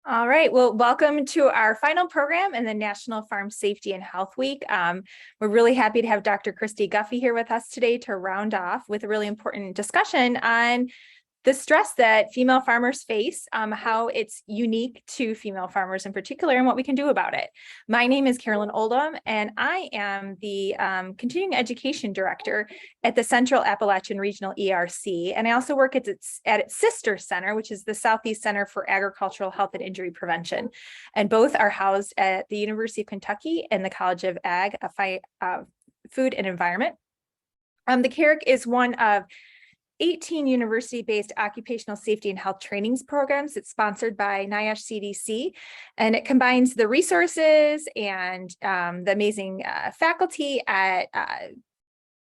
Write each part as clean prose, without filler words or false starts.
All right, well, welcome to our final program in the National Farm Safety and Health Week. We're really happy to have Dr. Kristie Guffey here with us today to round off with a really important discussion on the stress that female farmers face, how it's unique to female farmers in particular, and what we can do about it. My name is Carolyn Oldham, and I am the Continuing Education Director at the Central Appalachian Regional ERC, and I also work at its sister center, which is the Southeast Center for Agricultural Health and Injury Prevention, and both are housed at the University of Kentucky and the College of Ag, Food and Environment. The CARIC is one of 18 university-based occupational safety and health trainings programs. It's sponsored by NIOSH CDC, and it combines the resources and the amazing faculty at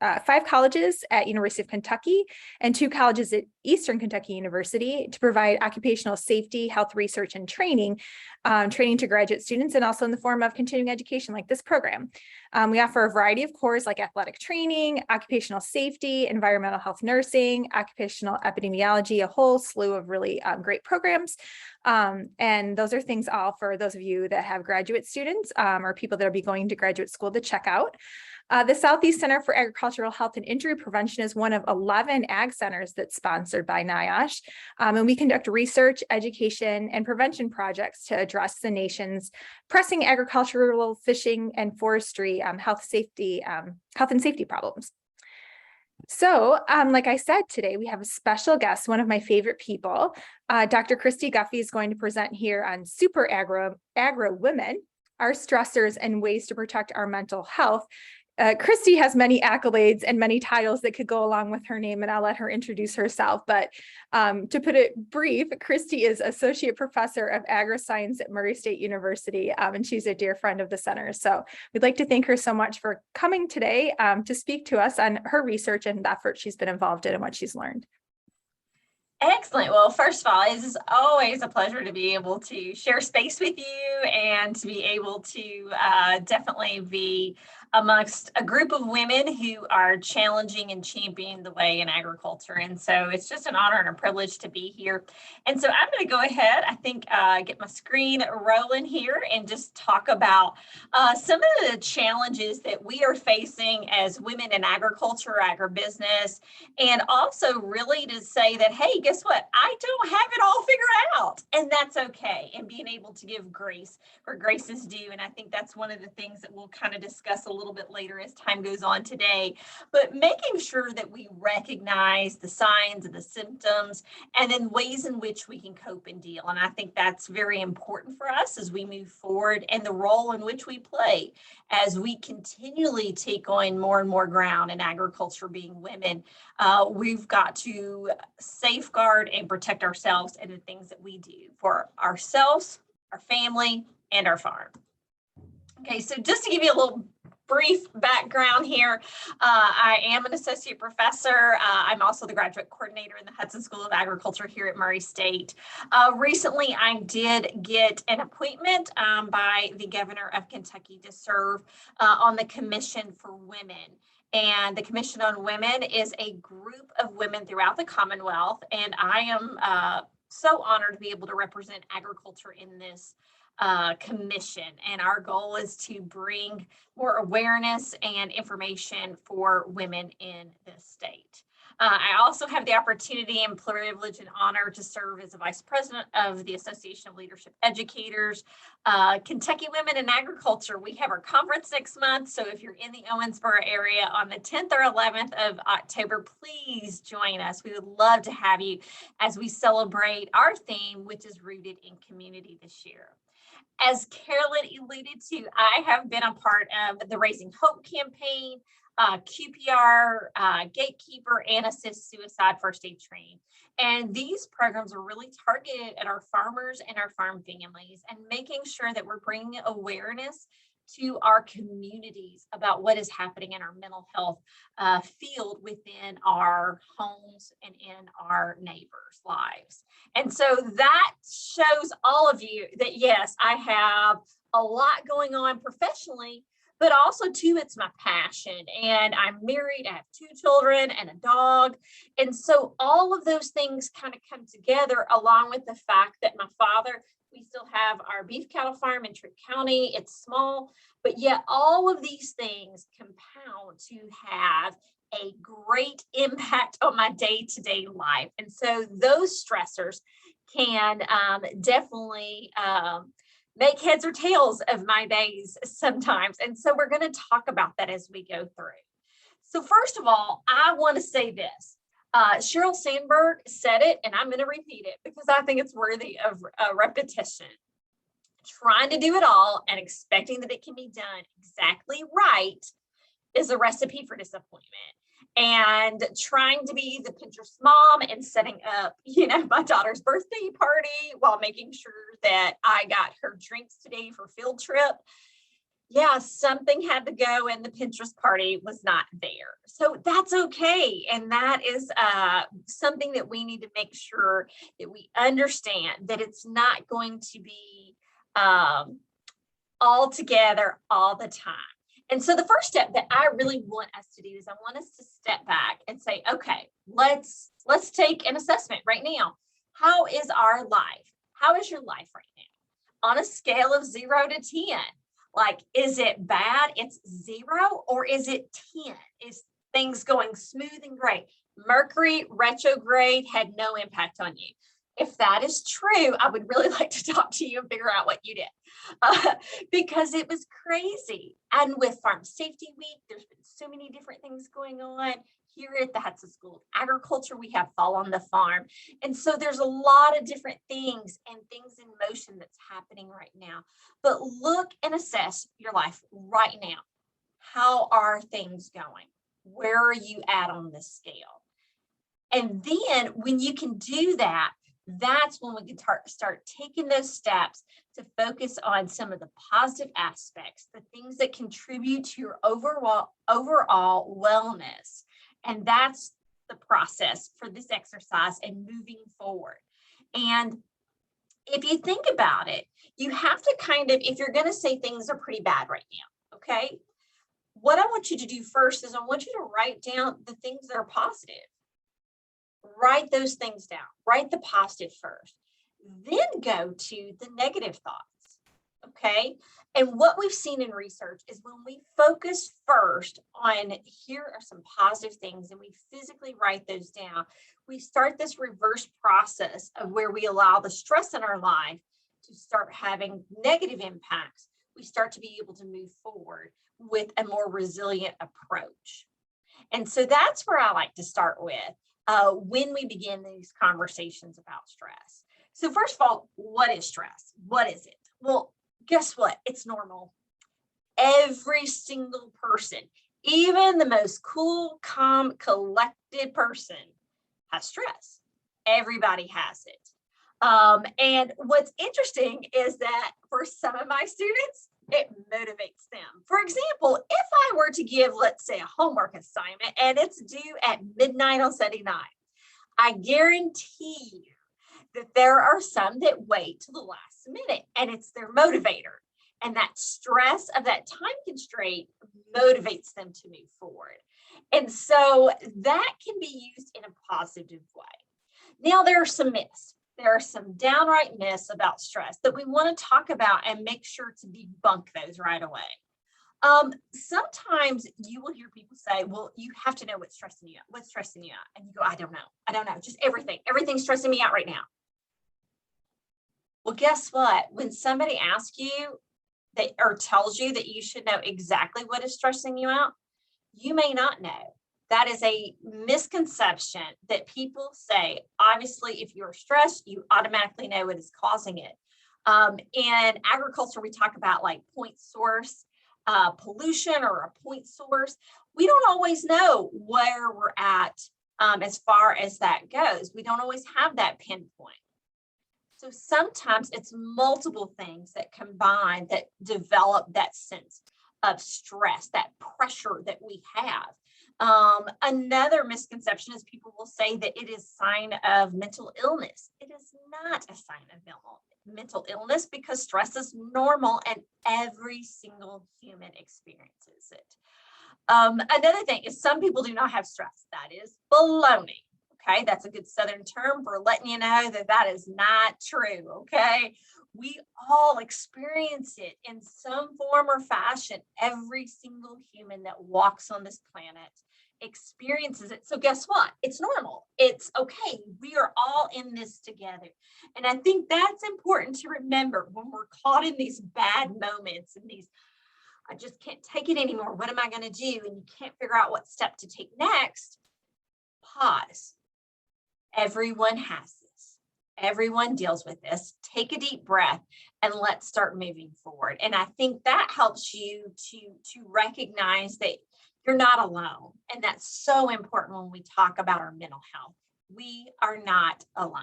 5 colleges at University of Kentucky and 2 colleges at Eastern Kentucky University to provide occupational safety, health research, and training to graduate students, and also in the form of continuing education like this program. We offer a variety of cores like athletic training, occupational safety, environmental health nursing, occupational epidemiology, a whole slew of really great programs. And those are things all for those of you that have graduate students or people that will be going to graduate school to check out. The Southeast Center for Agricultural Health and Injury Prevention is one of 11 ag centers that's sponsored by NIOSH. And we conduct research, education, and prevention projects to address the nation's pressing agricultural, fishing, and forestry health and safety problems. So, like I said, today we have a special guest, one of my favorite people. Dr. Kristie Guffey is going to present here on Super Agri-Women, our stressors and ways to protect our mental health. Kristie has many accolades and many titles that could go along with her name, and I'll let her introduce herself. But to put it brief, Kristie is Associate Professor of Agri-Science at Murray State University, and she's a dear friend of the center. So we'd like to thank her so much for coming today to speak to us on her research and the effort she's been involved in and what she's learned. Excellent. Well, first of all, it is always a pleasure to be able to share space with you and to be able to definitely be amongst a group of women who are challenging and championing the way in agriculture. And so it's just an honor and a privilege to be here. And so I'm going to go ahead, I think, get my screen rolling here and just talk about some of the challenges that we are facing as women in agriculture, agribusiness, and also really to say that, hey, guess what? I don't have it all figured out, and that's okay. And being able to give grace where grace is due. And I think that's one of the things that we'll kind of discuss a little bit later as time goes on today, but making sure that we recognize the signs and the symptoms and then ways in which we can cope and deal. And I think that's very important for us as we move forward, and the role in which we play as we continually take on more and more ground in agriculture being women. We've got to safeguard and protect ourselves and the things that we do for ourselves, our family, and our farm. Okay, so just to give you a little brief background here, I am an associate professor. I'm also the graduate coordinator in the Hudson School of Agriculture here at Murray State. Recently, I did get an appointment by the governor of Kentucky to serve on the Commission for Women. And the Commission on Women is a group of women throughout the Commonwealth, and I am so honored to be able to represent agriculture in this commission. And our goal is to bring more awareness and information for women in this state. I also have the opportunity and privilege and honor to serve as the Vice President of the Association of Leadership Educators. Kentucky Women in Agriculture, we have our conference next month. So if you're in the Owensboro area on the 10th or 11th of October, please join us. We would love to have you as we celebrate our theme, which is rooted in community this year. As Carolyn alluded to, I have been a part of the Raising Hope campaign, QPR, Gatekeeper, and Assist Suicide First Aid Train. And these programs are really targeted at our farmers and our farm families and making sure that we're bringing awareness to our communities about what is happening in our mental health field within our homes and in our neighbors' lives. And so that shows all of you that, yes, I have a lot going on professionally, but also too, it's my passion. And I'm married, I have 2 children and a dog. And so all of those things kind of come together, along with the fact that my father, we still have our beef cattle farm in Trick County. It's small, but yet all of these things compound to have a great impact on my day-to-day life. And so those stressors can definitely make heads or tails of my days sometimes. And so we're going to talk about that as we go through. So first of all, I want to say this. Sheryl Sandberg said it, and I'm going to repeat it because I think it's worthy of repetition. Trying to do it all and expecting that it can be done exactly right is a recipe for disappointment. And trying to be the Pinterest mom and setting up, my daughter's birthday party while making sure that I got her drinks today for field trip. Yeah, something had to go and the Pinterest party was not there. So that's okay. And that is something that we need to make sure that we understand, that it's not going to be all together all the time. And so the first step that I really want us to do is I want us to step back and say, okay, let's take an assessment right now. How is our life? How is your life right now? On a scale of 0 to 10, like, is it bad? It's 0, or is it 10? Is things going smooth and great? Mercury retrograde had no impact on you. If that is true, I would really like to talk to you and figure out what you did, because it was crazy. And with Farm Safety Week, there's been so many different things going on. Here at the Hudson School of Agriculture, we have Fall on the Farm. And so there's a lot of different things and things in motion that's happening right now. But look and assess your life right now. How are things going? Where are you at on this scale? And then when you can do that, that's when we can start taking those steps to focus on some of the positive aspects, the things that contribute to your overall wellness. And that's the process for this exercise and moving forward. And if you think about it, you have to if you're going to say things are pretty bad right now, okay? What I want you to do first is I want you to write down the things that are positive. Write those things down. Write the positive first. Then go to the negative thoughts, okay? And what we've seen in research is when we focus first on here are some positive things and we physically write those down, we start this reverse process of where we allow the stress in our life to start having negative impacts. We start to be able to move forward with a more resilient approach. And so that's where I like to start with when we begin these conversations about stress. So first of all, what is stress? What is it? Well, guess what? It's normal. Every single person, even the most cool, calm, collected person has stress. Everybody has it. And what's interesting is that for some of my students, it motivates them. For example, if I were to give, let's say, a homework assignment and it's due at midnight on Sunday night, I guarantee you that there are some that wait till the last minute, and it's their motivator. And that stress of that time constraint motivates them to move forward. And so that can be used in a positive way. Now, there are some myths. There are some downright myths about stress that we want to talk about and make sure to debunk those right away. Sometimes you will hear people say, well, you have to know what's stressing you out. What's stressing you out? And you go, I don't know. Just everything's stressing me out right now. Well, guess what? When somebody asks you or tells you that you should know exactly what is stressing you out, you may not know. That is a misconception that people say. Obviously, if you're stressed, you automatically know what is causing it. In agriculture, we talk about like point source pollution or a point source. We don't always know where we're at as far as that goes. We don't always have that pinpoint. So sometimes it's multiple things that combine that develop that sense of stress, that pressure that we have. Another misconception is people will say that it is a sign of mental illness. It is not a sign of mental illness because stress is normal and every single human experiences it. Another thing is some people do not have stress. That is baloney. Okay, that's a good Southern term for letting you know that that is not true. Okay, we all experience it in some form or fashion. Every single human that walks on this planet experiences it. So guess what? It's normal. It's okay. We are all in this together. And I think that's important to remember when we're caught in these bad moments and these, I just can't take it anymore. What am I going to do? And you can't figure out what step to take next. Pause. Everyone has this. Everyone deals with this. Take a deep breath and let's start moving forward. And I think that helps you to recognize that you're not alone. And that's so important when we talk about our mental health. We are not alone.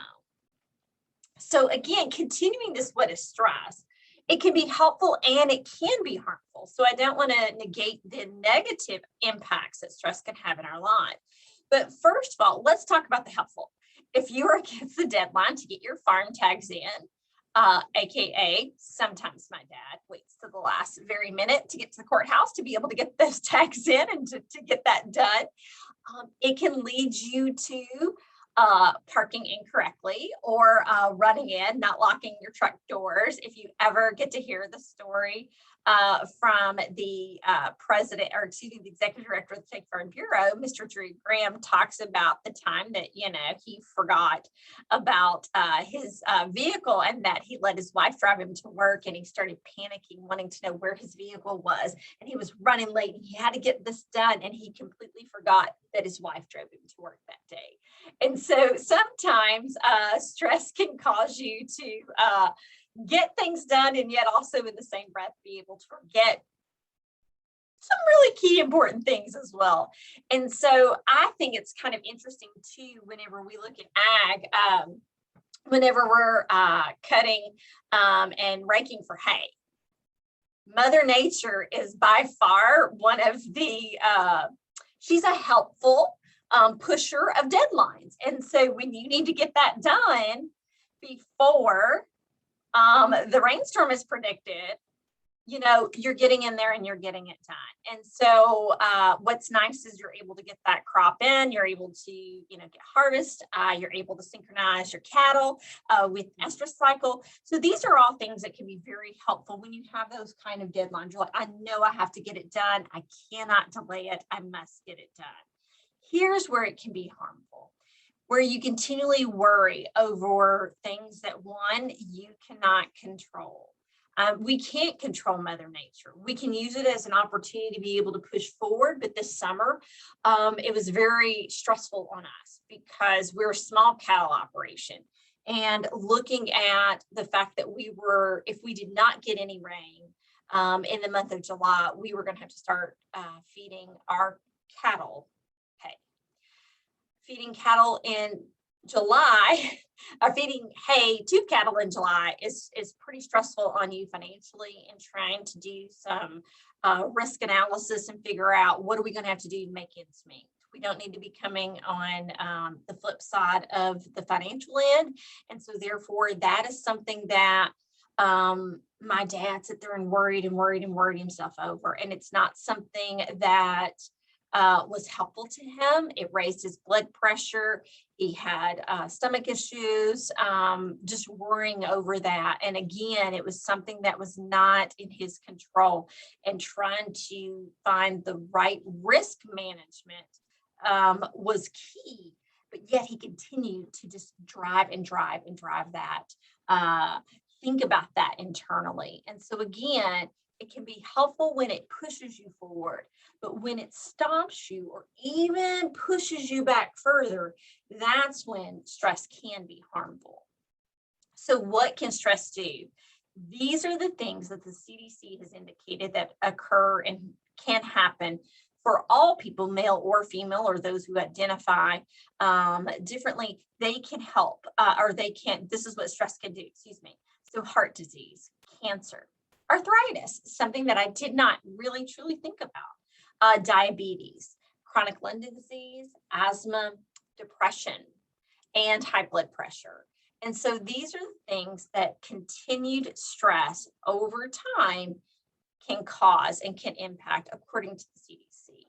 So again, continuing this, what is stress? It can be helpful and it can be harmful. So I don't want to negate the negative impacts that stress can have in our life. But first of all, let's talk about the helpful. If you are against the deadline to get your farm tags in, AKA sometimes my dad waits to the last very minute to get to the courthouse to be able to get those tags in and to get that done. It can lead you to parking incorrectly or running in, not locking your truck doors. If you ever get to hear the story from the president, or excuse me, the executive director of the State Farm Bureau, Mr. Drew Graham talks about the time that, he forgot about his vehicle and that he let his wife drive him to work, and he started panicking, wanting to know where his vehicle was. And he was running late and he had to get this done. And he completely forgot that his wife drove him to work that day. And so sometimes stress can cause you to get things done and yet also in the same breath be able to forget some really key important things as well. And so I think it's kind of interesting too, whenever we look at ag, whenever we're cutting and raking for hay. Mother Nature is by far one of the, she's a helpful pusher of deadlines. And so when you need to get that done before the rainstorm is predicted, you're getting in there and you're getting it done. And so what's nice is you're able to get that crop in, you're able to, get harvest, you're able to synchronize your cattle with estrus cycle. So these are all things that can be very helpful when you have those kind of deadlines. You're like, I know I have to get it done. I cannot delay it. I must get it done. Here's where it can be harmful, where you continually worry over things that, one, you cannot control. We can't control Mother Nature. We can use it as an opportunity to be able to push forward. But this summer, it was very stressful on us because we're a small cattle operation. And looking at the fact that if we did not get any rain in the month of July, we were going to have to start feeding our cattle hay. Feeding cattle in July, or feeding hay to cattle in July is pretty stressful on you financially, and trying to do some risk analysis and figure out what are we going to have to do to make ends meet. We don't need to be coming on the flip side of the financial end. And so therefore that is something that my dad sat there and worried himself over. And it's not something that was helpful to him. It raised his blood pressure. He had stomach issues, just worrying over that. And again, it was something that was not in his control, and trying to find the right risk management was key. But yet he continued to just drive that. Think about that internally. And so again, it can be helpful when it pushes you forward, but when it stops you or even pushes you back further, that's when stress can be harmful. So what can stress do? These are the things that the CDC has indicated that occur and can happen for all people, male or female, or those who identify differently. They can help, this is what stress can do, So heart disease, cancer, arthritis, something that I did not really truly think about, diabetes, chronic lung disease, asthma, depression, and high blood pressure. And so these are the things that continued stress over time can cause and can impact, according to the CDC.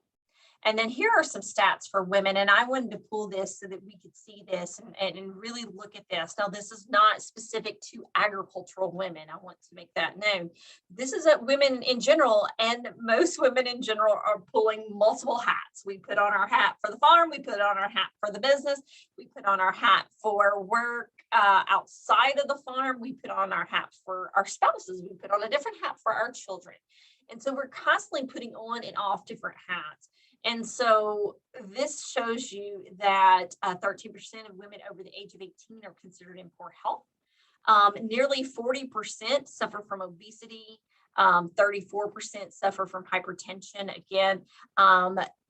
And then here are some stats for women. And I wanted to pull this so that we could see this and really look at this. Now, this is not specific to agricultural women. I want to make that known. This is women in general, and most women in general are pulling multiple hats. We put on our hat for the farm. We put on our hat for the business. We put on our hat for work outside of the farm. We put on our hat for our spouses. We put on a different hat for our children. And so we're constantly putting on and off different hats. And so this shows you that 13% of women over the age of 18 are considered in poor health. Nearly 40% suffer from obesity. 34% suffer from hypertension. Again,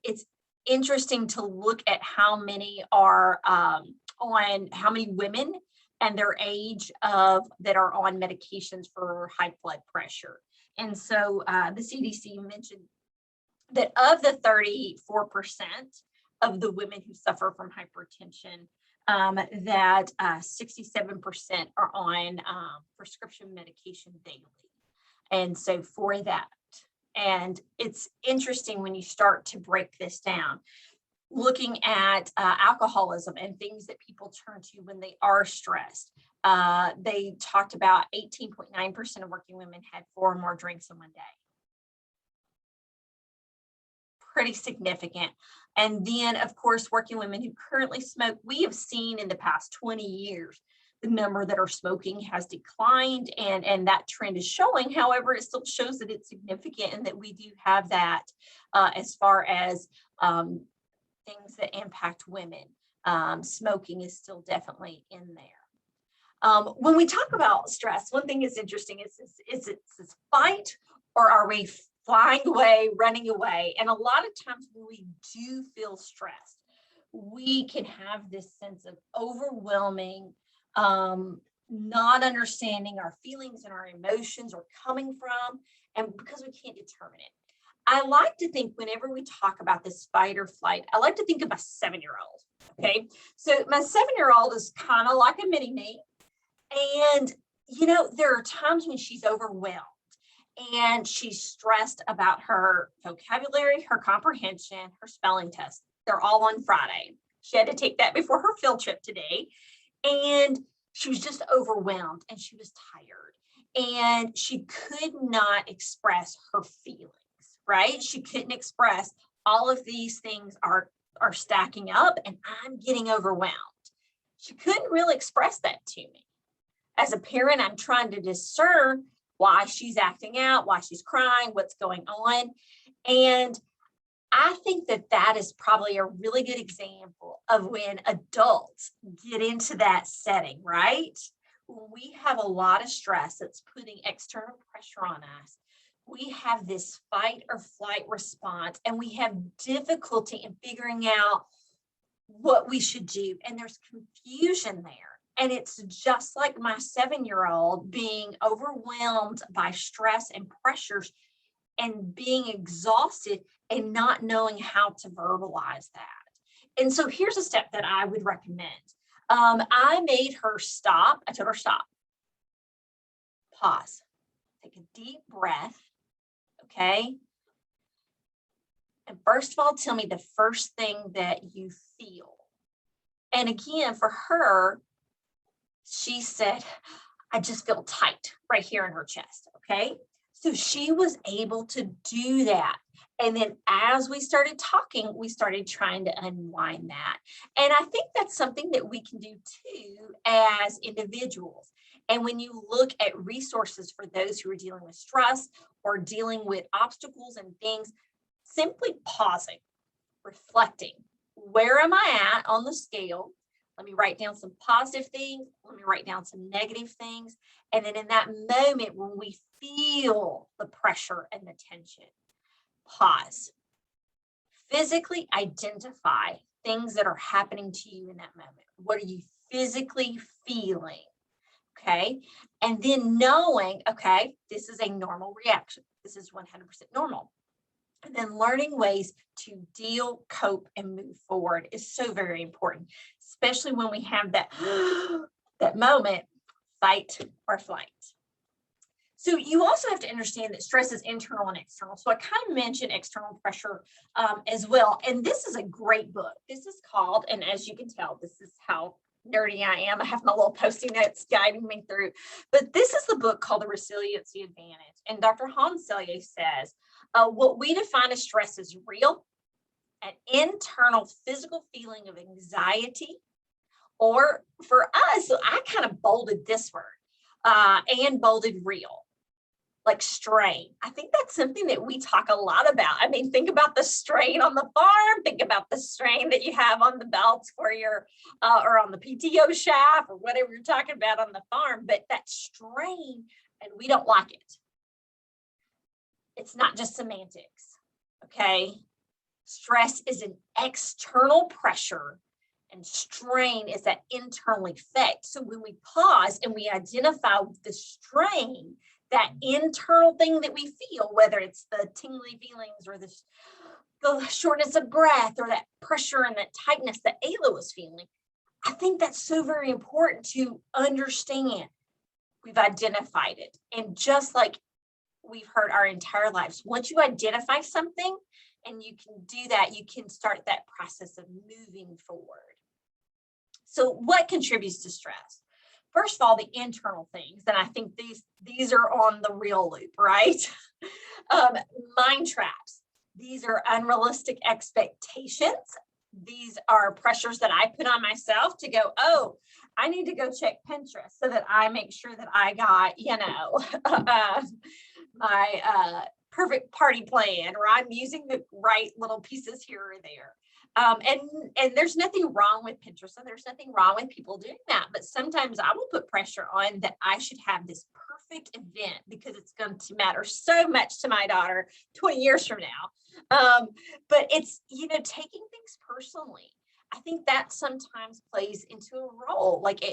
it's interesting to look at how many are how many women and their age that are on medications for high blood pressure. And so the CDC mentioned that of the 34% of the women who suffer from hypertension, that 67% are on prescription medication daily. And so for that, and it's interesting when you start to break this down, looking at alcoholism and things that people turn to when they are stressed. They talked about 18.9% of working women had 4 or more drinks in one day. Pretty significant. And then, of course, working women who currently smoke, we have seen in the past 20 years, the number that are smoking has declined, and that trend is showing. However, it still shows that it's significant and that we do have that as far as things that impact women. Smoking is still definitely in there. When we talk about stress, one thing that's interesting is this fight, or are we flying away, running away? And a lot of times when we do feel stressed, we can have this sense of overwhelming, not understanding our feelings and our emotions are coming from, and because we can't determine it. I like to think whenever we talk about this fight or flight, I like to think of a 7-year-old. Okay, so my 7-year-old is kind of like a mini me, and there are times when she's overwhelmed and she's stressed about her vocabulary, her comprehension, her spelling test. They're all on Friday. She had to take that before her field trip today, and she was just overwhelmed and she was tired, and she could not express her feelings, right? She couldn't express all of these things are stacking up and I'm getting overwhelmed. She couldn't really express that to me. As a parent, I'm trying to discern why she's acting out, why she's crying, what's going on. And I think that is probably a really good example of when adults get into that setting, right? When we have a lot of stress that's putting external pressure on us, we have this fight or flight response, and we have difficulty in figuring out what we should do. And there's confusion there. And it's just like my 7-year-old being overwhelmed by stress and pressures and being exhausted and not knowing how to verbalize that. And so here's a step that I would recommend. I made her stop. I told her, stop, pause, take a deep breath. Okay. And first of all, tell me the first thing that you feel. And again, for her, she said, I just feel tight right here in her chest. Okay. So she was able to do that. And then as we started talking, we started trying to unwind that. And I think that's something that we can do too as individuals. And when you look at resources for those who are dealing with stress or dealing with obstacles and things, simply pausing, reflecting, where am I at on the scale? Let me write down some positive things. Let me write down some negative things. And then in that moment, when we feel the pressure and the tension, pause. Physically identify things that are happening to you in that moment. What are you physically feeling? Okay. And then knowing, okay, this is a normal reaction. This is 100% normal. And then learning ways to deal, cope, and move forward is so very important, especially when we have that, that moment, fight or flight. So you also have to understand that stress is internal and external. So I kind of mentioned external pressure as well. And this is a great book. This is called, and as you can tell, this is how nerdy I am. I have my little Post-it notes guiding me through. But this is the book called The Resiliency Advantage. And Dr. Hans Selye says, what we define as stress is real, an internal physical feeling of anxiety, or for us, I kind of bolded this word and bolded real, like strain. I think that's something that we talk a lot about. I mean, think about the strain on the farm, think about the strain that you have on the belts for your, or on the PTO shaft or whatever you're talking about on the farm, but that strain, and we don't like it. It's not just semantics, okay? Stress is an external pressure and strain is that internal effect. So when we pause and we identify the strain, that internal thing that we feel, whether it's the tingly feelings or the shortness of breath or that pressure and that tightness that Ayla was feeling, I think that's so very important to understand. We've identified it. And just like we've heard our entire lives, once you identify something and you can do that, you can start that process of moving forward. So what contributes to stress? First of all, the internal things, and I think these are on the real loop, right? Mind traps. These are unrealistic expectations. These are pressures that I put on myself to go, oh, I need to go check Pinterest so that I make sure that I got, my perfect party plan, or I'm using the right little pieces here or there. And there's nothing wrong with Pinterest, and there's nothing wrong with people doing that. But sometimes I will put pressure on that I should have this perfect event because it's going to matter so much to my daughter 20 years from now. But it's, taking things personally. I think that sometimes plays into a role. Like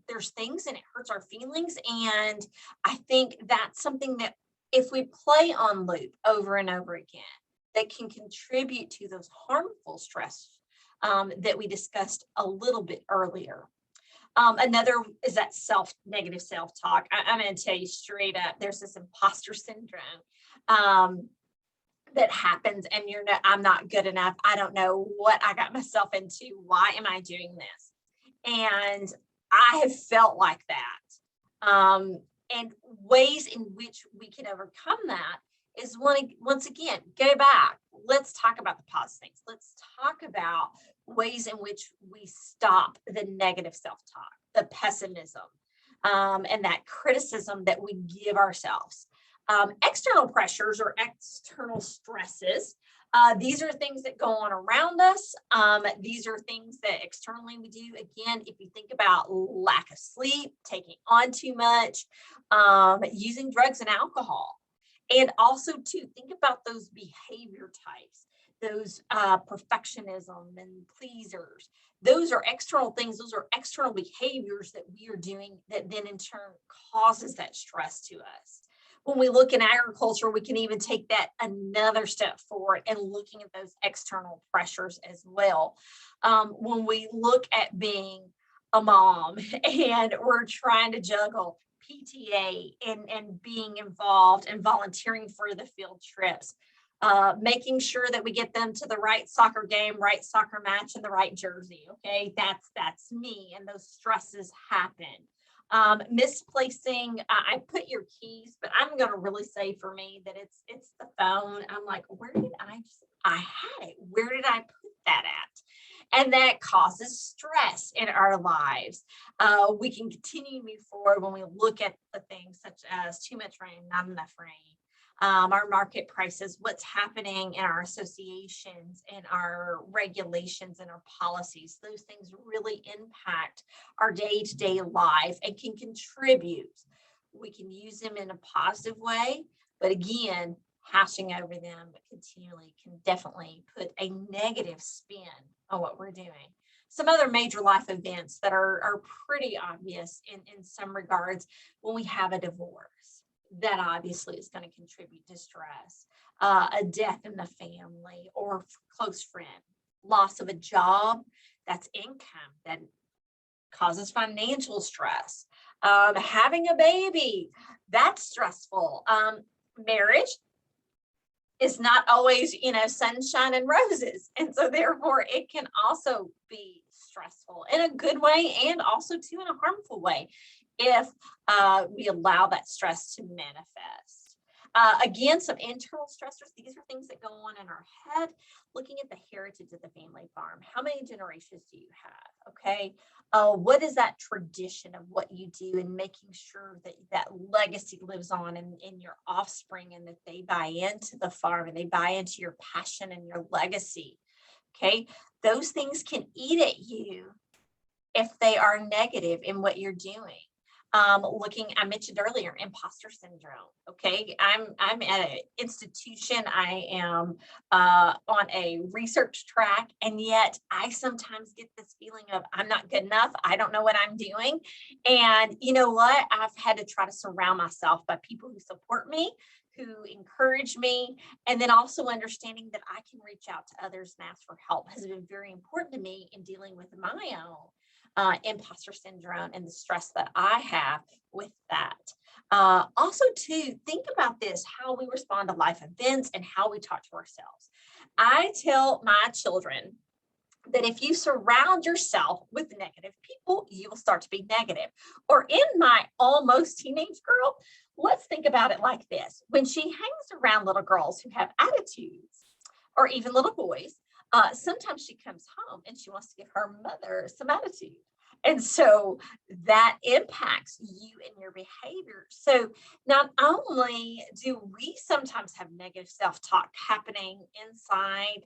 there's things and it hurts our feelings. And I think that's something that if we play on loop over and over again, that can contribute to those harmful stress that we discussed a little bit earlier. Another is that negative self-talk. I'm going to tell you straight up, there's this imposter syndrome that happens, and I'm not good enough. I don't know what I got myself into. Why am I doing this? And I have felt like that. And ways in which we can overcome that is once again, go back. Let's talk about the positive things. Let's talk about ways in which we stop the negative self-talk, the pessimism, and that criticism that we give ourselves. External pressures or external stresses. These are things that go on around us. These are things that externally we do. Again, if you think about lack of sleep, taking on too much, using drugs and alcohol. And also too, think about those behavior types, those perfectionism and pleasers. Those are external things. Those are external behaviors that we are doing that then in turn causes that stress to us. When we look in agriculture, we can even take that another step forward and looking at those external pressures as well. When we look at being a mom and we're trying to juggle PTA and being involved and volunteering for the field trips, making sure that we get them to the right soccer game, right soccer match, and the right jersey. Okay, that's me, and those stresses happen. Misplacing, I put your keys, but I'm going to really say for me that it's the phone. I'm like, where did I had it. Where did I put that at? And that causes stress in our lives. We can continue to move forward when we look at the things such as too much rain, not enough rain, our market prices, what's happening in our associations and our regulations and our policies. Those things really impact our day-to-day life and can contribute. We can use them in a positive way, but again, hashing over them continually can definitely put a negative spin on what we're doing. Some other major life events that are pretty obvious in some regards: when we have a divorce, that obviously is going to contribute to stress, a death in the family or close friend, loss of a job, that's income, that causes financial stress, having a baby, That's stressful. Marriage is not always, sunshine and roses. And so therefore it can also be stressful in a good way and also too in a harmful way if we allow that stress to manifest. Again, some internal stressors. These are things that go on in our head. Looking at the heritage of the family farm. How many generations do you have? Okay. What is that tradition of what you do, and making sure that that legacy lives on in your offspring, and that they buy into the farm and they buy into your passion and your legacy. Okay. Those things can eat at you if they are negative in what you're doing. I mentioned earlier, imposter syndrome. Okay, I'm at an institution. I am on a research track, and yet I sometimes get this feeling of I'm not good enough. I don't know what I'm doing, and you know what? I've had to try to surround myself by people who support me, who encourage me, and then also understanding that I can reach out to others and ask for help has been very important to me in dealing with my own imposter syndrome and the stress that I have with that. Also, too, think about this, how we respond to life events and how we talk to ourselves. I tell my children that if you surround yourself with negative people, you will start to be negative. Or in my almost teenage girl, let's think about it like this. When she hangs around little girls who have attitudes, or even little boys, sometimes she comes home and she wants to give her mother some attitude. And so that impacts you and your behavior. So not only do we sometimes have negative self-talk happening inside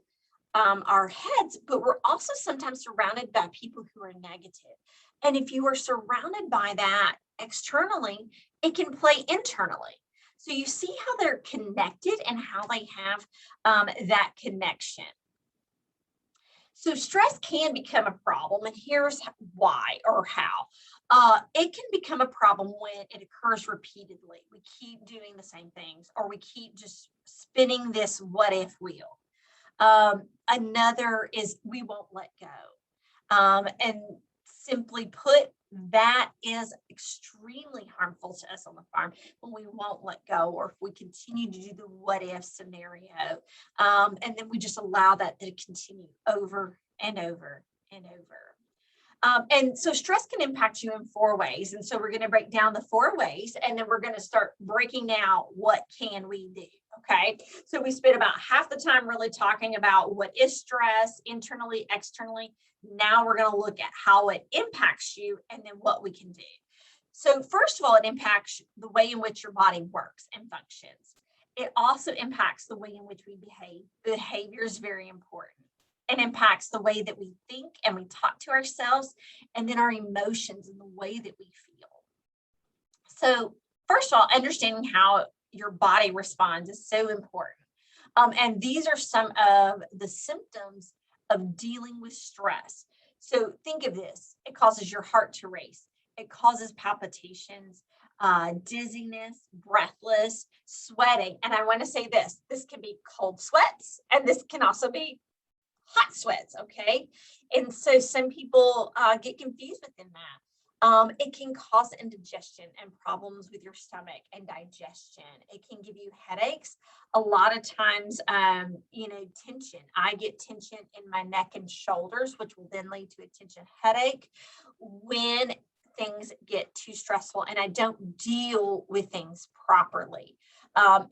our heads, but we're also sometimes surrounded by people who are negative. And if you are surrounded by that externally, it can play internally. So you see how they're connected and how they have that connection. So stress can become a problem, and here's why or how. It can become a problem when it occurs repeatedly. We keep doing the same things, or we keep just spinning this what if wheel. Another is we won't let go. And simply put, that is extremely harmful to us on the farm when we won't let go, or if we continue to do the what if scenario. And then we just allow that to continue over and over and over. And so stress can impact you in 4 ways. And so we're going to break down the 4 ways, and then we're going to start breaking down what can we do. Okay. So we spent about half the time really talking about what is stress internally, externally. Now we're going to look at how it impacts you and then what we can do. So first of all, it impacts the way in which your body works and functions. It also impacts the way in which we behave. Behavior is very important. It impacts the way that we think and we talk to ourselves, and then our emotions and the way that we feel. So first of all, understanding how your body responds is so important. And these are some of the symptoms of dealing with stress. So think of this. It causes your heart to race. It causes palpitations, dizziness, breathless, sweating. And I want to say this can be cold sweats, and this can also be hot sweats, okay? And so some people get confused within that. It can cause indigestion and problems with your stomach and digestion. It can give you headaches. A lot of times, tension. I get tension in my neck and shoulders, which will then lead to a tension headache when things get too stressful and I don't deal with things properly.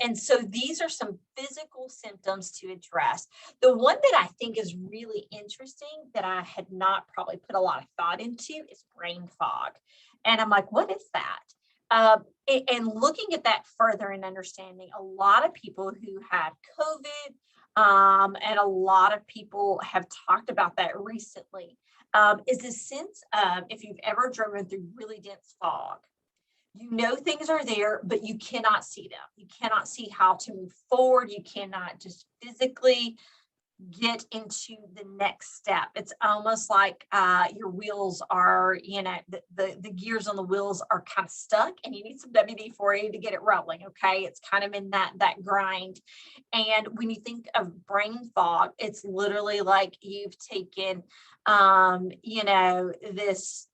And so these are some physical symptoms to address. The one that I think is really interesting that I had not probably put a lot of thought into is brain fog. And I'm like, what is that? And looking at that further and understanding, a lot of people who had COVID, and a lot of people have talked about that recently, is this sense of if you've ever driven through really dense fog, you know things are there, but you cannot see them. You cannot see how to move forward. You cannot just physically get into the next step. It's almost like your wheels are, the gears on the wheels are kind of stuck and you need some WD-40 to get it rolling. Okay. It's kind of in that grind. And when you think of brain fog, it's literally like you've taken,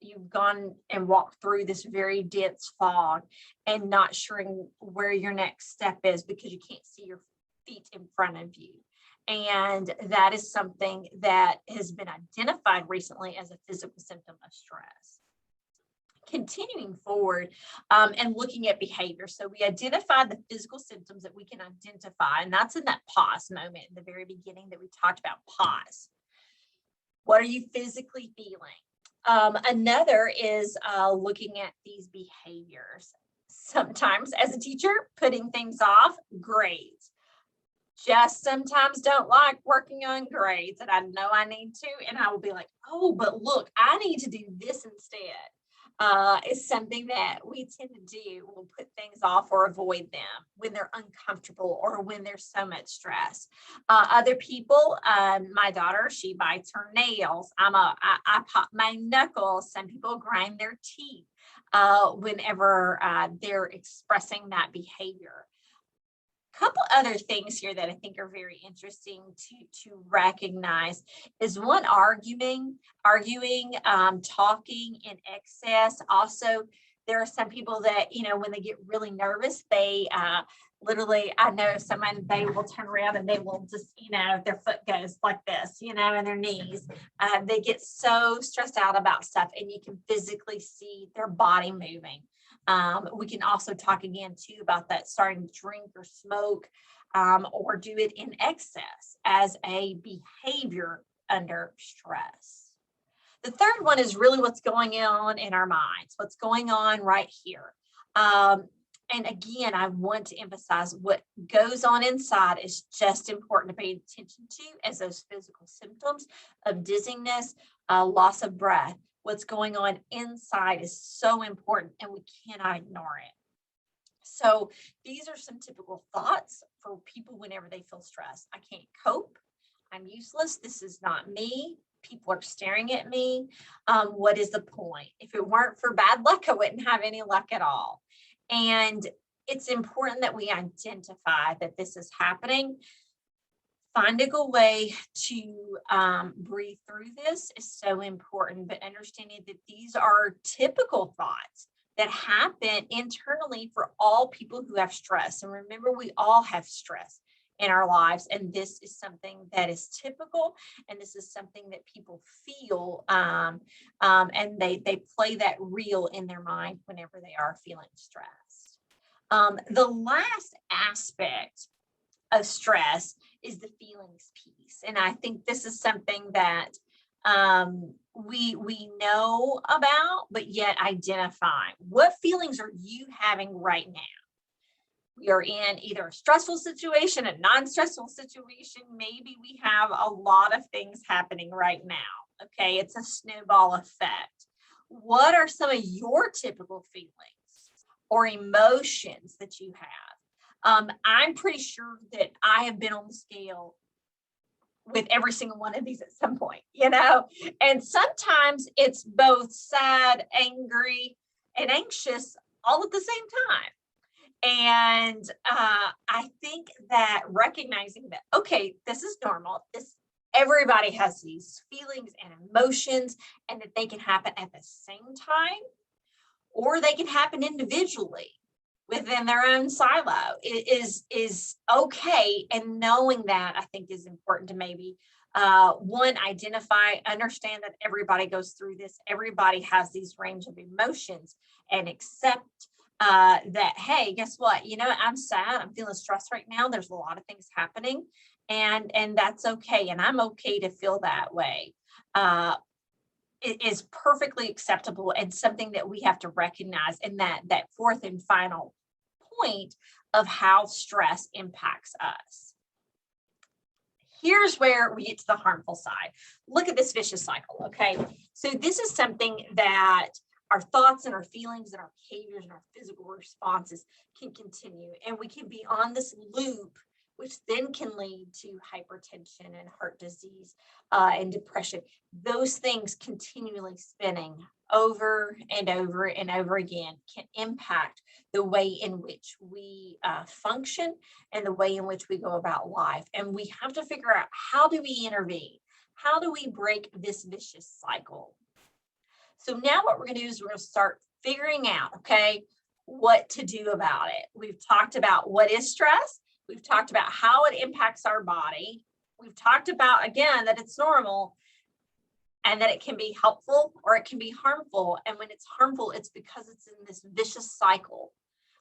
you've gone and walked through this very dense fog and not sure where your next step is because you can't see your feet in front of you. And that is something that has been identified recently as a physical symptom of stress. Continuing forward and looking at behavior. So we identified the physical symptoms that we can identify, and that's in that pause moment in the very beginning that we talked about. Pause. What are you physically feeling? Another is looking at these behaviors. Sometimes as a teacher, putting things off, grades. Just sometimes don't like working on grades, and I know I need to, and I will be like, oh, but look, I need to do this instead. It's something that we tend to do. We'll put things off or avoid them when they're uncomfortable or when there's so much stress. Other people, my daughter, she bites her nails. I pop my knuckles. Some people grind their teeth whenever they're expressing that behavior. Couple other things here that I think are very interesting to recognize is one, arguing, talking in excess. Also, there are some people that, when they get really nervous, they literally, I know someone, they will turn around and they will just, their foot goes like this, and their knees. They get so stressed out about stuff, and you can physically see their body moving. We can also talk again too about that starting to drink or smoke or do it in excess as a behavior under stress. The third one is really what's going on in our minds, what's going on right here. And again, I want to emphasize what goes on inside is just important to pay attention to as those physical symptoms of dizziness, loss of breath. What's going on inside is so important and we cannot ignore it. So these are some typical thoughts for people whenever they feel stressed. I can't cope. I'm useless. This is not me. People are staring at me. What is the point? If it weren't for bad luck, I wouldn't have any luck at all. And it's important that we identify that this is happening. Finding a way to breathe through this is so important, but understanding that these are typical thoughts that happen internally for all people who have stress. And remember, we all have stress in our lives, and this is something that is typical, and this is something that people feel, and they play that reel in their mind whenever they are feeling stressed. The last aspect of stress is the feelings piece. And I think this is something that we know about, but yet identify. What feelings are you having right now? We are in either a stressful situation, a non-stressful situation. Maybe we have a lot of things happening right now. Okay, it's a snowball effect. What are some of your typical feelings or emotions that you have? I'm pretty sure that I have been on the scale with every single one of these at some point, and sometimes it's both sad, angry, and anxious all at the same time. And I think that recognizing that, okay, this is normal. Everybody has these feelings and emotions, and that they can happen at the same time, or they can happen individually within their own silo. It is okay. And knowing that, I think, is important to maybe one, identify, understand that everybody goes through this. Everybody has these range of emotions, and accept that, hey, guess what? I'm sad. I'm feeling stressed right now. There's a lot of things happening, and that's okay. And I'm okay to feel that way. It is perfectly acceptable, and something that we have to recognize in that fourth and final point of how stress impacts us. Here's where we get to the harmful side. Look at this vicious cycle, okay? So this is something that our thoughts and our feelings and our behaviors and our physical responses can continue, and we can be on this loop which then can lead to hypertension and heart disease and depression. Those things continually spinning over and over and over again can impact the way in which we function and the way in which we go about life. And we have to figure out, how do we intervene? How do we break this vicious cycle? So now what we're going to do is we're going to start figuring out, okay, what to do about it. We've talked about what is stress. We've talked about how it impacts our body. We've talked about, again, that it's normal and that it can be helpful or it can be harmful. And when it's harmful, it's because it's in this vicious cycle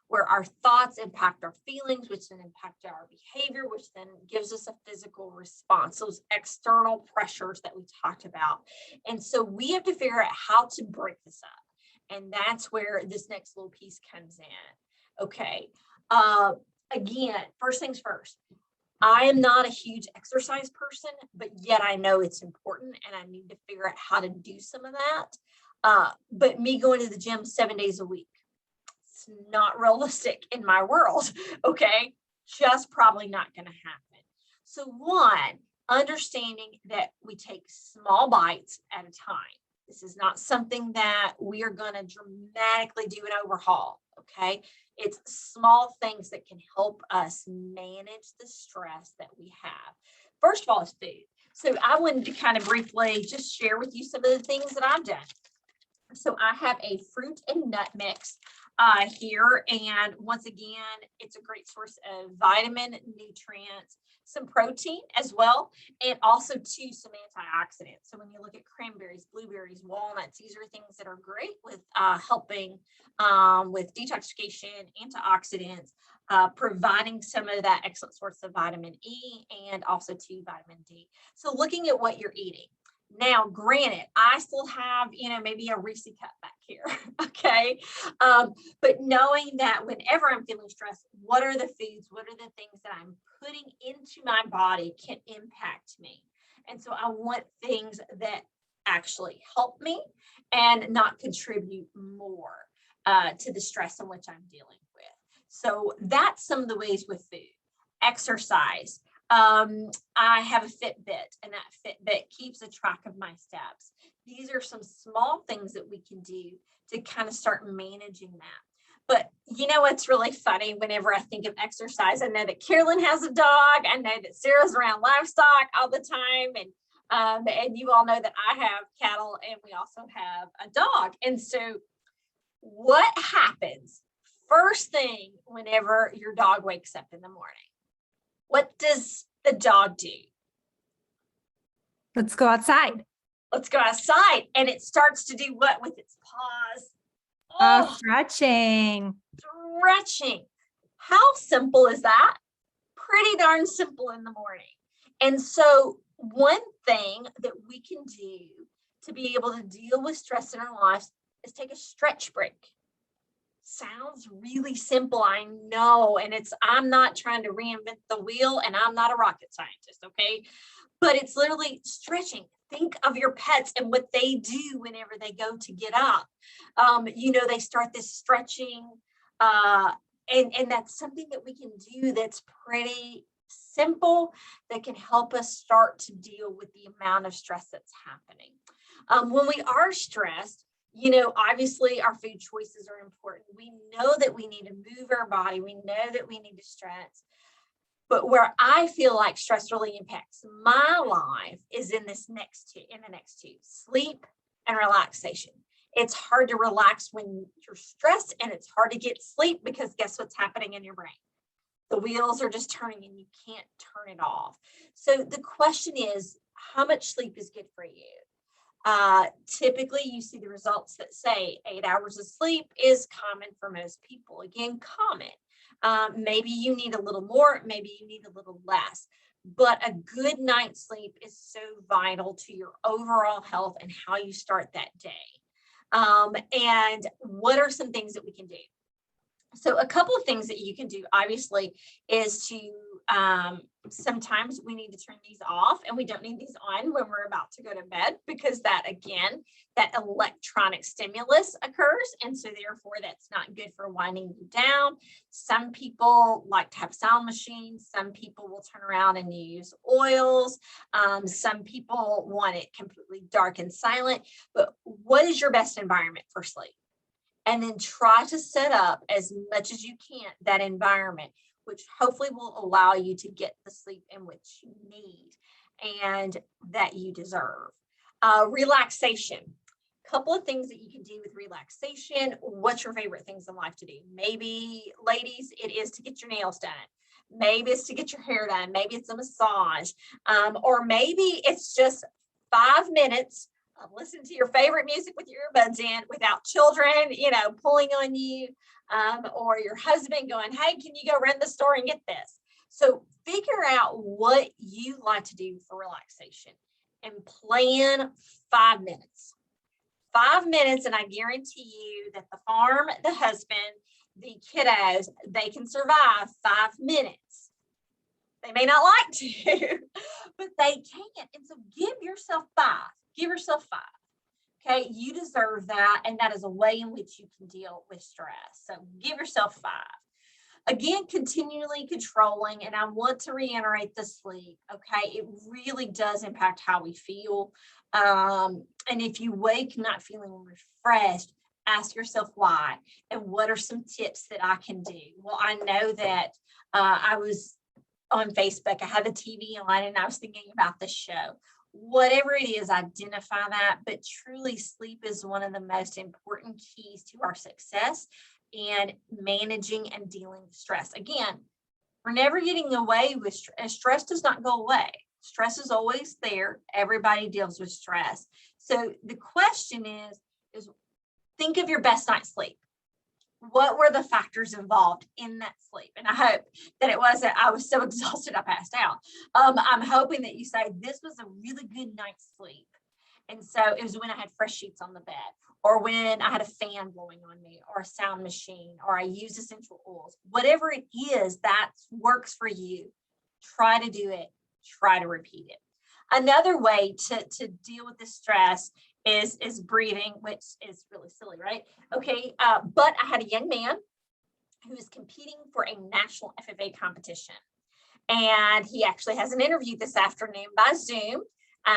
where our thoughts impact our feelings, which then impact our behavior, which then gives us a physical response, those external pressures that we talked about. And so we have to figure out how to break this up. And that's where this next little piece comes in. Okay. Again, first things first, I am not a huge exercise person, but yet I know it's important and I need to figure out how to do some of that. But me going to the gym 7 days a week, it's not realistic in my world. Okay. Just probably not going to happen. So one, understanding that we take small bites at a time. This is not something that we are going to dramatically do an overhaul. Okay. It's small things that can help us manage the stress that we have. First of all, is food. So I wanted to kind of briefly just share with you some of the things that I've done. So I have a fruit and nut mix here. And once again, it's a great source of vitamin, nutrients, some protein as well, and also too some antioxidants. So when you look at cranberries, blueberries, walnuts, these are things that are great with helping with detoxification, antioxidants, providing some of that excellent source of vitamin E and also too vitamin D. So looking at what you're eating. Now, granted, I still have, maybe a Reese cup back here, okay? But knowing that whenever I'm feeling stressed, what are the foods, what are the things that I'm putting into my body can impact me? And so I want things that actually help me and not contribute more to the stress in which I'm dealing with. So that's some of the ways with food. Exercise. I have a Fitbit, and that Fitbit keeps a track of my steps. These are some small things that we can do to kind of start managing that. But you know what's really funny? Whenever I think of exercise, I know that Carolyn has a dog. I know that Sarah's around livestock all the time, and you all know that I have cattle, and we also have a dog. And so, what happens first thing whenever your dog wakes up in the morning? What does the dog do? Let's go outside. Let's go outside. And it starts to do what with its paws? Stretching. Stretching. How simple is that? Pretty darn simple in the morning. And so one thing that we can do to be able to deal with stress in our lives is take a stretch break. Sounds really simple, I know, and I'm not trying to reinvent the wheel, and I'm not a rocket scientist, okay? But it's literally stretching. Think of your pets and what they do whenever they go to get up. They start this stretching, and that's something that we can do that's pretty simple, that can help us start to deal with the amount of stress that's happening. When we are stressed, obviously our food choices are important. We know that we need to move our body. We know that we need to stretch. But where I feel like stress really impacts my life is in the next two, sleep and relaxation. It's hard to relax when you're stressed, and it's hard to get sleep because guess what's happening in your brain? The wheels are just turning and you can't turn it off. So the question is, how much sleep is good for you? Typically, you see the results that say 8 hours of sleep is common for most people. Again, common. Maybe you need a little more, maybe you need a little less. But a good night's sleep is so vital to your overall health and how you start that day. And what are some things that we can do? So a couple of things that you can do, obviously, is to sometimes we need to turn these off, and we don't need these on when we're about to go to bed, because that, again, that electronic stimulus occurs. And so therefore that's not good for winding you down. Some people like to have sound machines. Some people will turn around and use oils. Some people want it completely dark and silent. But what is your best environment for sleep? And then try to set up as much as you can that environment, which hopefully will allow you to get the sleep in which you need and that you deserve. Relaxation. Couple of things that you can do with relaxation. What's your favorite things in life to do? Maybe, ladies, it is to get your nails done. Maybe it's to get your hair done. Maybe it's a massage. Or maybe it's just 5 minutes. Listen to your favorite music with your earbuds in, without children, pulling on you, or your husband going, hey, can you go run the store and get this? So figure out what you like to do for relaxation and plan 5 minutes. 5 minutes, and I guarantee you that the farm, the husband, the kiddos, they can survive 5 minutes. They may not like to, but they can. And so give yourself 5. Give yourself 5. Okay, you deserve that. And that is a way in which you can deal with stress. So give yourself 5. Again, continually controlling, and I want to reiterate the sleep. Okay, it really does impact how we feel. And if you wake not feeling refreshed, ask yourself why, and what are some tips that I can do? Well, I know that I was on Facebook, I had the TV on, and I was thinking about the show. Whatever it is, identify that. But truly, sleep is one of the most important keys to our success and managing and dealing with stress. Again, we're never getting away with stress. Stress does not go away. Stress is always there. Everybody deals with stress. So the question is think of your best night's sleep. What were the factors involved in that sleep? And I hope that it wasn't, I was so exhausted, I passed out. I'm hoping that you say, this was a really good night's sleep. And so it was when I had fresh sheets on the bed, or when I had a fan blowing on me, or a sound machine, or I used essential oils. Whatever it is that works for you, try to do it, try to repeat it. Another way to deal with this stress is breathing, which is really silly, right? Okay, but I had a young man who is competing for a national FFA competition. And he actually has an interview this afternoon by Zoom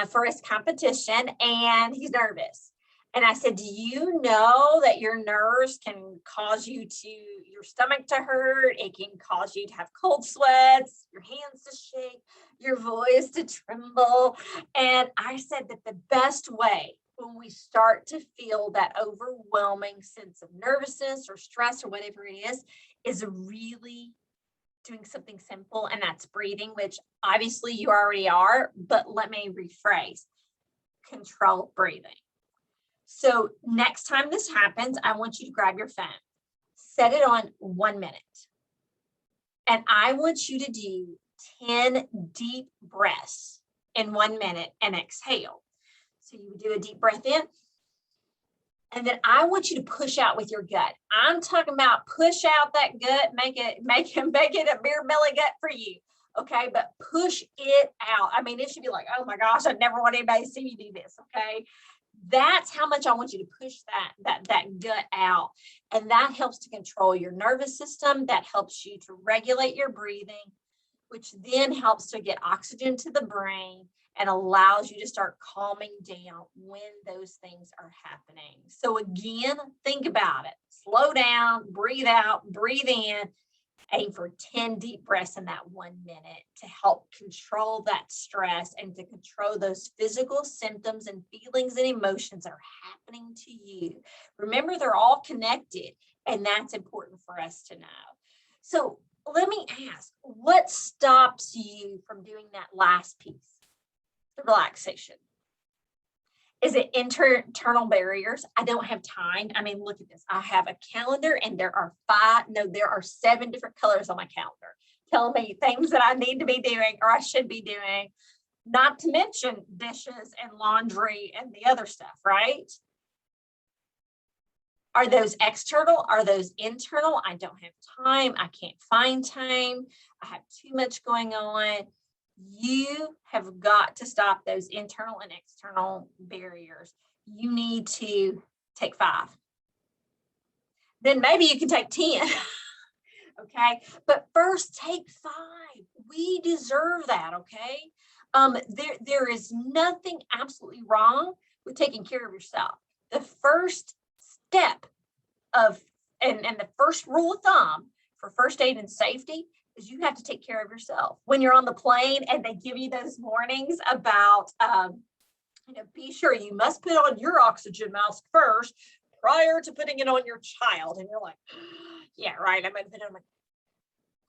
for his competition, and he's nervous. And I said, do you know that your nerves can cause your stomach to hurt? It can cause you to have cold sweats, your hands to shake, your voice to tremble. And I said that the best way when we start to feel that overwhelming sense of nervousness or stress or whatever it is really doing something simple, and that's breathing, which obviously you already are, but let me rephrase: control breathing. So next time this happens, I want you to grab your phone, set it on 1 minute, and I want you to do 10 deep breaths in 1 minute and exhale. So you do a deep breath in, and then I want you to push out with your gut. I'm talking about push out that gut, make it a beer belly gut for you. Okay, but push it out. I mean, it should be like, oh my gosh, I never want anybody to see me do this. Okay, that's how much I want you to push that gut out, and that helps to control your nervous system. That helps you to regulate your breathing, which then helps to get oxygen to the brain and allows you to start calming down when those things are happening. So again, think about it. Slow down, breathe out, breathe in, aim for 10 deep breaths in that 1 minute to help control that stress and to control those physical symptoms and feelings and emotions that are happening to you. Remember, they're all connected, and that's important for us to know. So let me ask, what stops you from doing that last piece? The relaxation. Is it internal barriers? I don't have time. I mean, look at this. I have a calendar, and there are 7 different colors on my calendar telling me things that I need to be doing or I should be doing, not to mention dishes and laundry and the other stuff, right? Are those external? Are those internal? I don't have time. I can't find time. I have too much going on. You have got to stop those internal and external barriers. You need to take 5. Then maybe you can take 10. Okay. But first take 5. We deserve that. Okay. There is nothing absolutely wrong with taking care of yourself. The first step of, and the first rule of thumb for first aid and safety is you have to take care of yourself. When you're on the plane and they give you those warnings about, be sure you must put on your oxygen mask first prior to putting it on your child. And you're like, yeah, right. I'm going to put it on.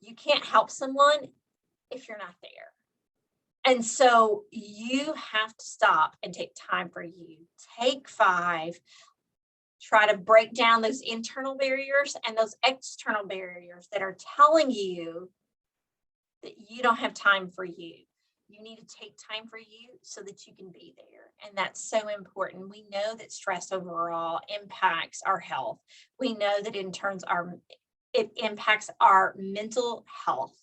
You can't help someone if you're not there. And so you have to stop and take time for you. Take 5. Try to break down those internal barriers and those external barriers that are telling you that you don't have time for you. You need to take time for you so that you can be there. And that's so important. We know that stress overall impacts our health. We know that it impacts our mental health.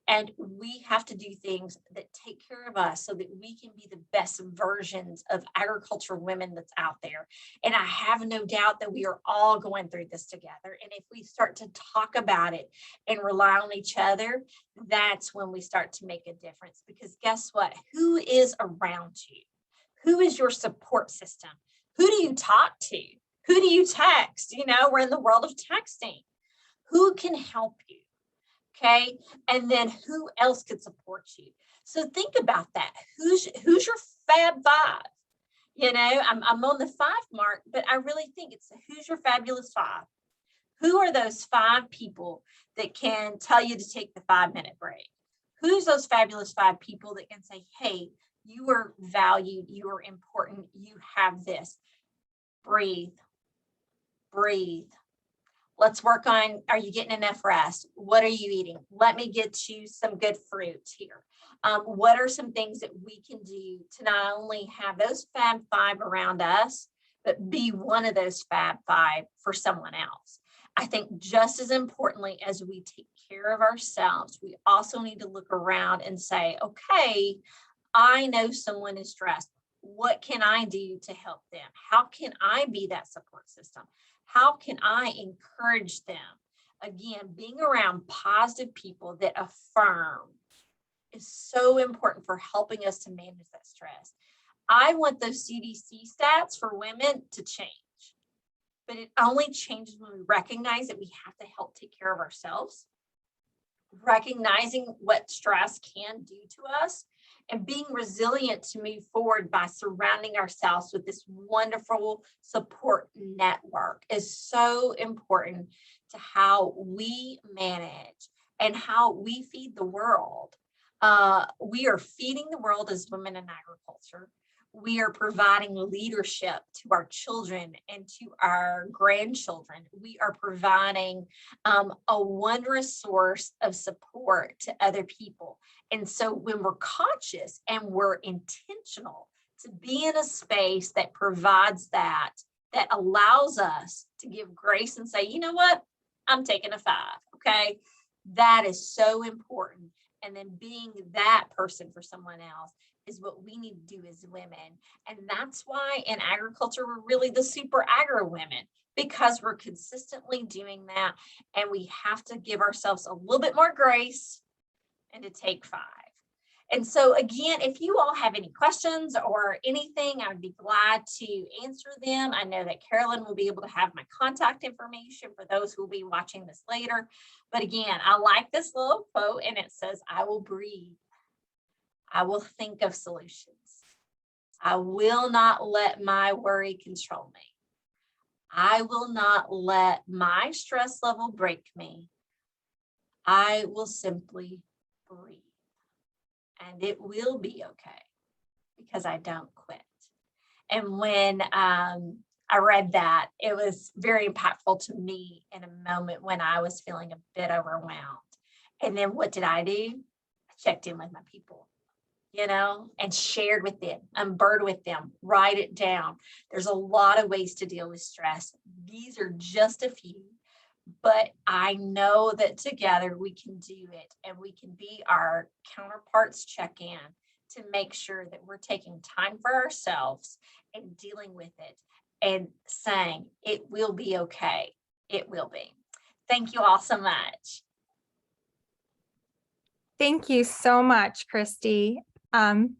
And we have to do things that take care of us so that we can be the best versions of agricultural women that's out there. And I have no doubt that we are all going through this together. And if we start to talk about it and rely on each other, that's when we start to make a difference. Because guess what? Who is around you? Who is your support system? Who do you talk to? Who do you text? We're in the world of texting. Who can help you? Okay. And then who else could support you? So think about that. Who's your Fab 5? I'm on the 5 mark, but I really think it's who's your fabulous 5? Who are those 5 people that can tell you to take the 5-minute break? Who's those fabulous 5 people that can say, hey, you are valued, you are important, you have this. Breathe. Let's work on, are you getting enough rest? What are you eating? Let me get you some good fruit here. What are some things that we can do to not only have those Fab 5 around us, but be one of those Fab 5 for someone else? I think just as importantly as we take care of ourselves, we also need to look around and say, okay, I know someone is stressed. What can I do to help them? How can I be that support system? How can I encourage them? Again, being around positive people that affirm is so important for helping us to manage that stress. I want those CDC stats for women to change, but it only changes when we recognize that we have to help take care of ourselves, recognizing what stress can do to us, and being resilient to move forward by surrounding ourselves with this wonderful support network is so important to how we manage and how we feed the world. We are feeding the world as women in agriculture. We are providing leadership to our children and to our grandchildren. We are providing a wondrous source of support to other people. And so when we're conscious and we're intentional to be in a space that provides that allows us to give grace and say, you know what, I'm taking a 5, okay? That is so important. And then being that person for someone else is what we need to do as women. And that's why in agriculture, we're really the super Agri-Women, because we're consistently doing that. And we have to give ourselves a little bit more grace and to take 5. And so again, if you all have any questions or anything, I would be glad to answer them. I know that Carolyn will be able to have my contact information for those who will be watching this later. But again, I like this little quote, and it says, I will breathe. I will think of solutions. I will not let my worry control me. I will not let my stress level break me. I will simply breathe. And it will be okay because I don't quit. And when I read that, it was very impactful to me in a moment when I was feeling a bit overwhelmed. And then what did I do? I checked in with my people. and shared with them, unburdened with them, write it down. There's a lot of ways to deal with stress. These are just a few, but I know that together we can do it, and we can be our counterparts check in to make sure that we're taking time for ourselves and dealing with it and saying it will be okay. It will be. Thank you all so much. Thank you so much, Kristie. I'm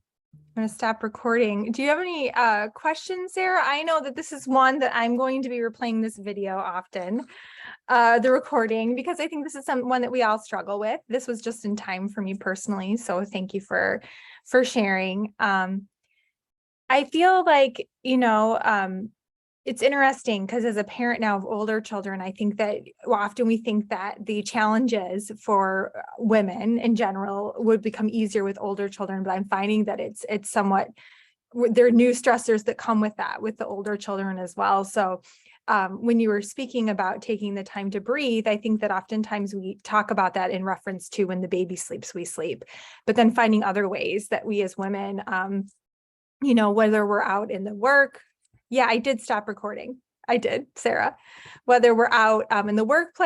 going to stop recording. Do you have any questions, Sarah? I know that this is one that I'm going to be replaying this video often, the recording, because I think this is one that we all struggle with. This was just in time for me personally, so thank you for sharing. I feel like, it's interesting because as a parent now of older children, I think that often we think that the challenges for women in general would become easier with older children, but I'm finding that it's somewhat, there are new stressors that come with that, with the older children as well. So when you were speaking about taking the time to breathe, I think that oftentimes we talk about that in reference to when the baby sleeps, we sleep, but then finding other ways that we as women, whether we're out in the work. Yeah, I did stop recording. I did, Sarah. Whether we're out in the workplace,